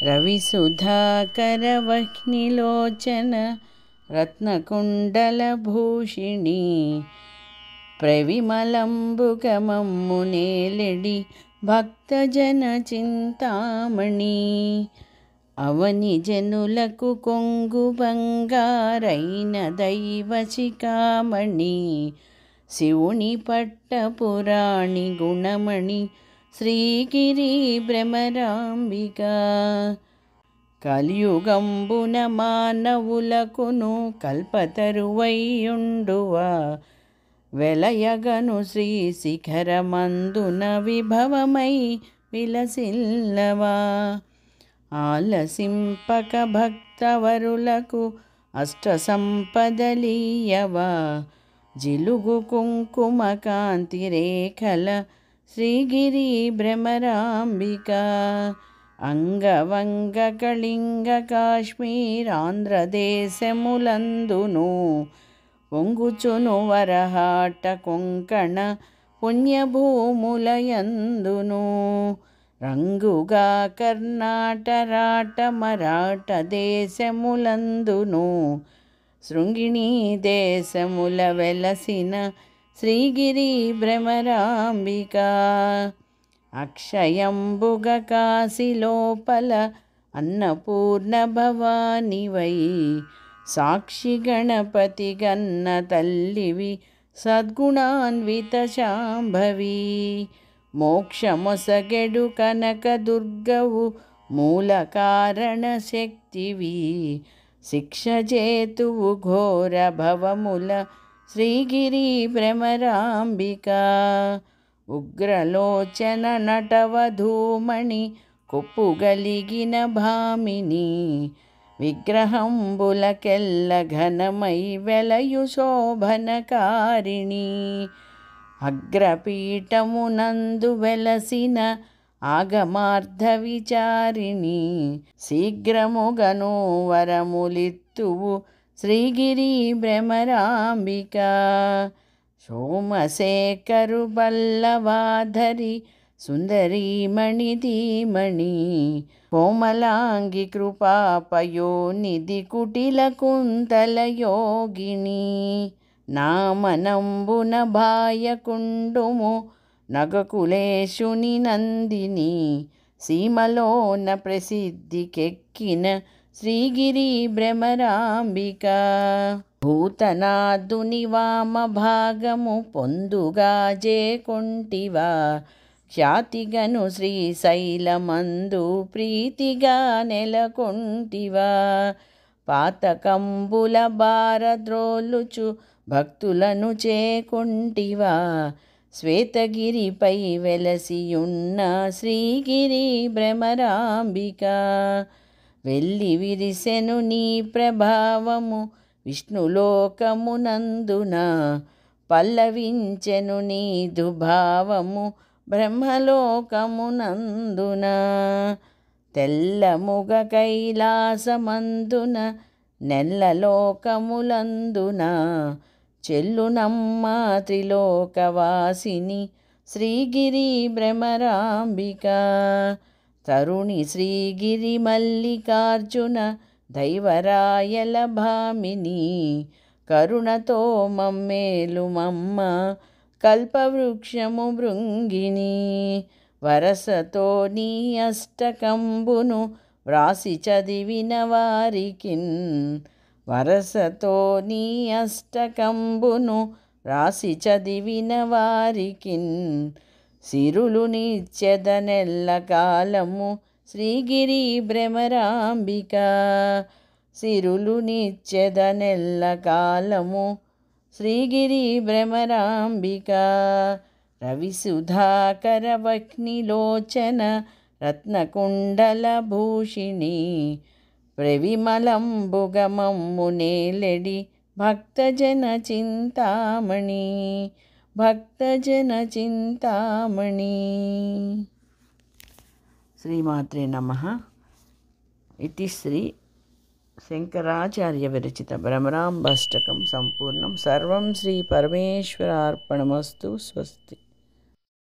रविसुधाकरवह्निलोचन रत्नकुण्डलभूषिणी प्रविमलम्बुगमम्मुनेलिडि भक्तजनचिन्तामणि అవని జనులకు కొంగు బంగారైన దైవశిఖామణి శివుని పట్టపురాణి గుణమణి శ్రీగిరి భ్రమరాంబిక కలియుగంబున మానవులకును కల్పతరువైయుండువా వెలయగను శ్రీ శిఖరమందున విభవమై విలసిల్లవా ఆలసింపక భక్తవరులకు అష్టసంపదలీయవా జిలుగు కుంకుమ కాంతి రేఖల శ్రీగిరి భ్రమరాంబిక అంగవంగ కళింగ కాశ్మీరాంధ్రదేశములందును పొంగుచును వరహాట కొంకణ పుణ్యభూములయందును రంగుగా కర్ణాటరాట మరాఠ దేశములందును శృంగిణీ దేశముల వెలసిన శ్రీగిరి భ్రమరాంబిక అక్షయంబుగ కాశీలోపల అన్నపూర్ణ భవానివై సాక్షి గణపతి గన్న తల్లివి సద్గుణాన్విత శాంభవి మోక్షమొసగెడు కనక దుర్గవు మూల కారణ శక్తివి శిక్ష చేతువు ఘోర భవముల శ్రీగిరి భ్రమరాంబిక ఉగ్రలోచన నటవధూమణి కొప్పుగలిగిన భామిని విగ్రహంబులకెల్ల ఘనమై వెలయు శోభనకారిణి అగ్రపీఠమునందు వెలసిన ఆగమార్థ విచారిణి శీఘ్రముగను వరములిత్తువు శ్రీగిరి భ్రమరాంబిక సోమశేఖరు పల్లవాధరి సుందరీమణి ధీమణి కోమలాంగి కృపాపయోనిధి కుటిల కుంతల యోగిని నామనంబున భాయకుండుము నగకులేశుని నందిని సీమలోన ప్రసిద్ధికెక్కిన శ్రీగిరి భ్రమరాంబిక భూతనాథుని వామ భాగము పొందుగా జేకొంటివా ఖ్యాతిగను శ్రీశైలమందు ప్రీతిగా నెలకొంటివా పాతకంబుల భారద్రోలుచు భక్తులను చేకొంటివా శ్వేతగిరిపై వెలసియున్న శ్రీగిరి భ్రమరాంబిక వెళ్ళి విరిసెను నీ ప్రభావము విష్ణులోకమునందున పల్లవించెను నీదు భావము బ్రహ్మలోకమునందున తెల్లముగ కైలాసమందున నెల్లలోకములందున చెల్లునమ్మ త్రిలోకవాసిని శ్రీగిరి భ్రమరాంబిక తరుణి శ్రీగిరి మల్లికార్జున దైవరాయల భామిని కరుణతో మమ్మేలు మమ్మ కల్పవృక్షము భృంగిని వరసతో నీ అష్టకంబును వ్రాసి చదివిన వారికిన్ వరసతో నీ అష్టకంబును రాసి చదివిన వారికిన్ సిరులు నిత్యదనెల్ల కాలము శ్రీగిరి భ్రమరాంబిక సిరులు నిత్యదనెల్ల కాలము శ్రీగిరి భ్రమరాంబిక రవిసుధాకరవహ్నిలోచన రత్నకుండలభూషిణి ప్రవిమలంబుగమమ్మునేలిడి భక్తజన చింతామణి భక్తజన చింతామణి. శ్రీమాత్రే నమః. ఇతి శ్రీ శంకరాచార్య విరచిత భ్రమరాంబాష్టకం సంపూర్ణం. సర్వం శ్రీ పరమేశ్వరార్పణమస్తు. స్వస్తి.